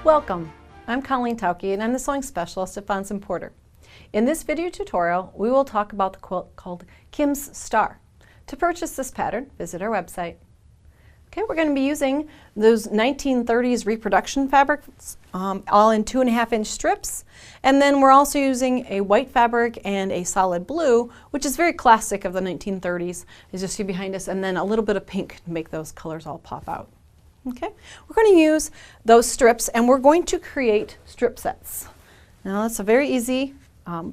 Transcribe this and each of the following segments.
Welcome! I'm Colleen Tauke and I'm the sewing specialist at Fonson Porter. In this video tutorial, we will talk about the quilt called Kim's Star. To purchase this pattern, visit our website. Okay, we're going to be using those 1930s reproduction fabrics, all in 2.5-inch strips. And then we're also using a white fabric and a solid blue, which is very classic of the 1930s, as you see behind us, and then a little bit of pink to make those colors all pop out. Okay, we're going to use those strips and we're going to create strip sets. Now that's a very easy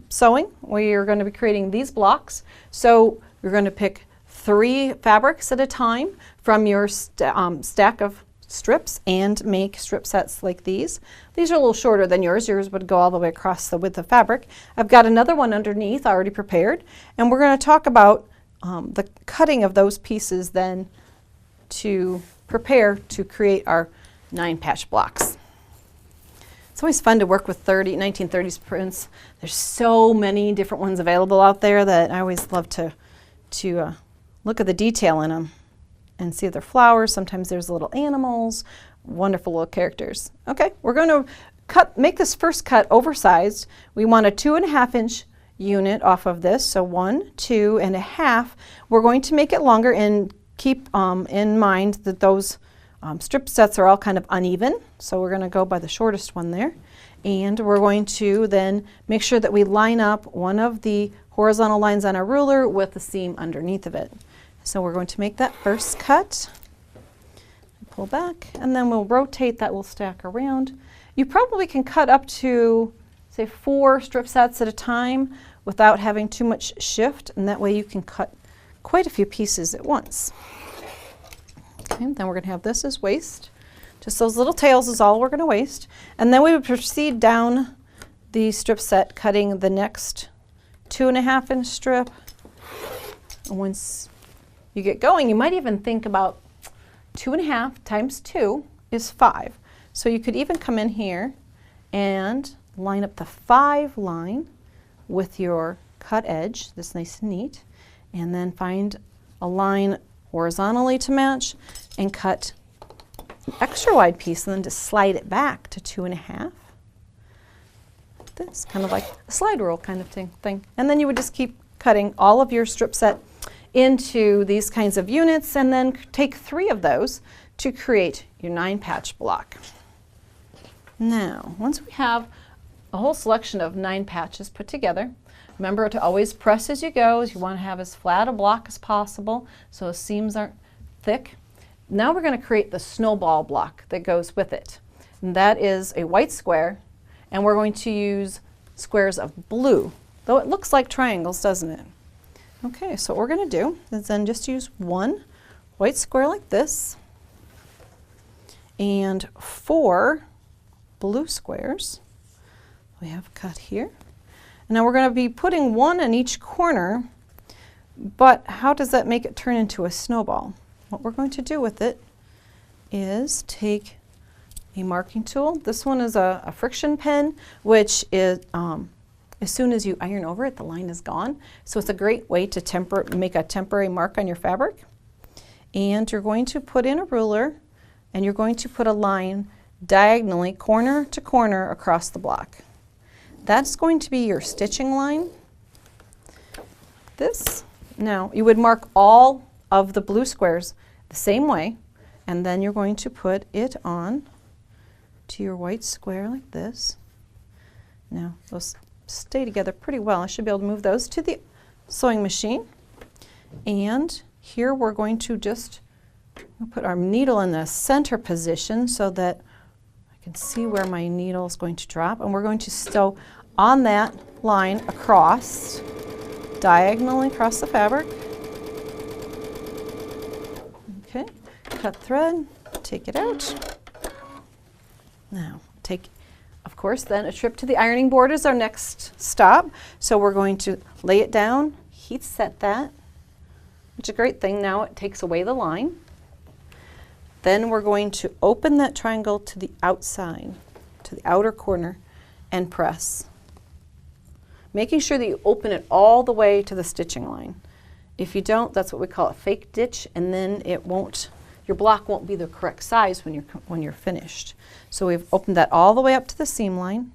sewing where you're going to be creating these blocks. So you're going to pick 3 fabrics at a time from your stack of strips and make strip sets like these. These are a little shorter than yours. Yours would go all the way across the width of fabric. I've got another one underneath already prepared, and we're going to talk about the cutting of those pieces then to prepare to create our 9-patch blocks. It's always fun to work with 1930s prints. There's so many different ones available out there that I always love to look at the detail in them and see their flowers. Sometimes there's little animals, wonderful little characters. Okay, we're going to make this first cut oversized. We want a 2.5-inch unit off of this, so 1, 2.5. We're going to make it longer and keep in mind that those strip sets are all kind of uneven, so we're going to go by the shortest one there. And we're going to then make sure that we line up one of the horizontal lines on our ruler with the seam underneath of it. So we're going to make that first cut. Pull back, and then we'll rotate that little stack around. You probably can cut up to, say, 4 strip sets at a time without having too much shift, and that way you can cut quite a few pieces at once. Okay, then we're going to have this as waist. Just those little tails is all we're going to waste. And then we would proceed down the strip set, cutting the next 2.5-inch strip. And once you get going, you might even think about 2.5 times 2 is 5. So you could even come in here and line up the 5 line with your cut edge, this nice and neat, and then find a line horizontally to match and cut an extra wide piece and then just slide it back to 2.5. This kind of like a slide rule kind of thing. And then you would just keep cutting all of your strip set into these kinds of units and then take 3 of those to create your 9-patch block. Now, once we have a whole selection of 9 patches put together, remember to always press as you go. You want to have as flat a block as possible so the seams aren't thick. Now we're going to create the snowball block that goes with it. And that is a white square, and we're going to use squares of blue, though it looks like triangles, doesn't it? Okay, so what we're going to do is then just use 1 white square like this and 4 blue squares we have cut here. And now we're going to be putting 1 in each corner, but how does that make it turn into a snowball? What we're going to do with it is take a marking tool. This one is a friction pen, which is as soon as you iron over it, the line is gone. So it's a great way to make a temporary mark on your fabric. And you're going to put in a ruler, and you're going to put a line diagonally, corner to corner, across the block. That's going to be your stitching line. This. Now, you would mark all of the blue squares the same way, and then you're going to put it on to your white square like this. Now, those stay together pretty well. I should be able to move those to the sewing machine. And here we're going to just put our needle in the center position so that I can see where my needle is going to drop. And we're going to sew on that line across, diagonally across the fabric. Okay, cut thread, take it out. Now, of course, then a trip to the ironing board is our next stop. So we're going to lay it down, heat set that, which is a great thing. Now it takes away the line. Then we're going to open that triangle to the outside, to the outer corner, and press. Making sure that you open it all the way to the stitching line. If you don't, that's what we call a fake ditch, and then it won't your block won't be the correct size when you're finished. So we've opened that all the way up to the seam line,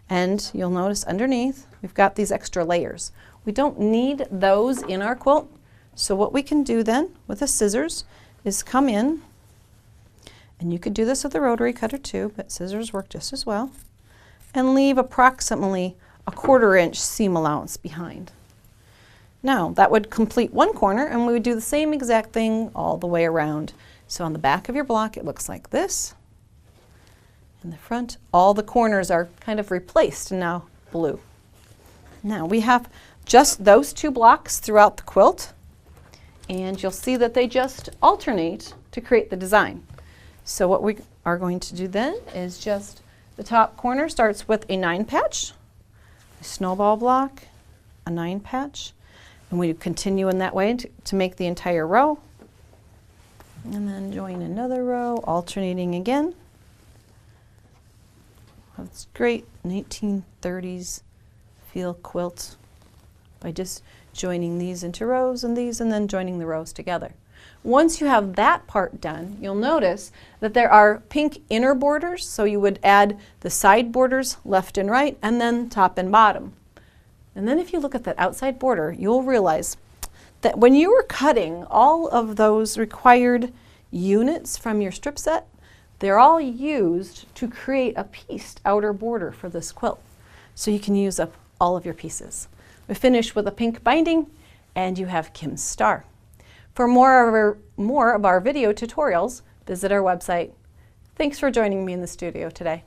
and you'll notice underneath we've got these extra layers. We don't need those in our quilt, so what we can do then with the scissors is come in, and you could do this with a rotary cutter too, but scissors work just as well, and leave approximately a 1/4 inch seam allowance behind. Now that would complete one corner, and we would do the same exact thing all the way around. So on the back of your block it looks like this. In the front, all the corners are kind of replaced and now blue. Now we have just those 2 blocks throughout the quilt, and you'll see that they just alternate to create the design. So what we are going to do then is just the top corner starts with a 9 patch, a snowball block, a 9 patch, and we continue in that way to make the entire row, and then join another row, alternating again. That's great 1930s feel quilt by just joining these into rows and these, and then joining the rows together. Once you have that part done, you'll notice that there are pink inner borders, so you would add the side borders left and right, and then top and bottom. And then if you look at that outside border, you'll realize that when you were cutting all of those required units from your strip set, they're all used to create a pieced outer border for this quilt. So you can use up all of your pieces. We finish with a pink binding, and you have Kim's Star. For more of our video tutorials, visit our website. Thanks for joining me in the studio today.